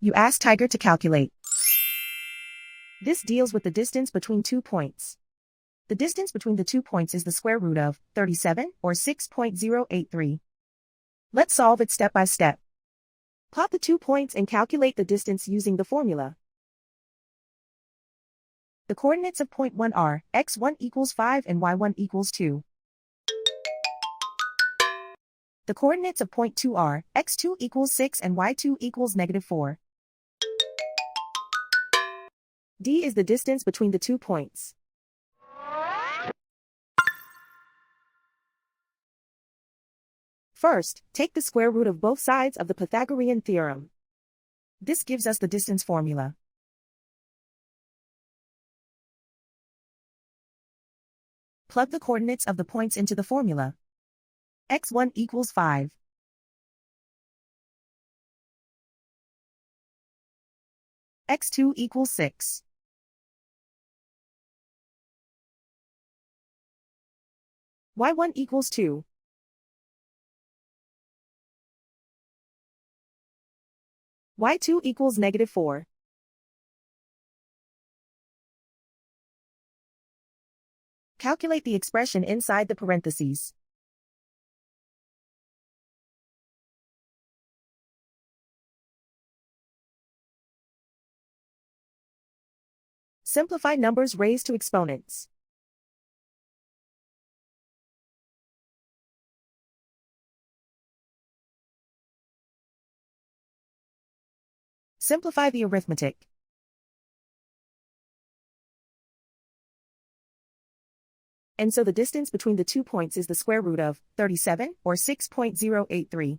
You ask Tiger to calculate. This deals with the distance between 2 points. The distance between the 2 points is the square root of 37, or 6.083. Let's solve it step by step. Plot the 2 points and calculate the distance using the formula. The coordinates of point 1 are x1 equals 5 and y1 equals 2. The coordinates of point 2 are x2 equals 6 and y2 equals -4. D is the distance between the 2 points. First, take the square root of both sides of the Pythagorean theorem. This gives us the distance formula. Plug the coordinates of the points into the formula. x1 equals 5. x2 equals 6. y1 equals 2. y2 equals -4. Calculate the expression inside the parentheses. Simplify numbers raised to exponents. Simplify the arithmetic. And so the distance between the 2 points is the square root of 37, or 6.083.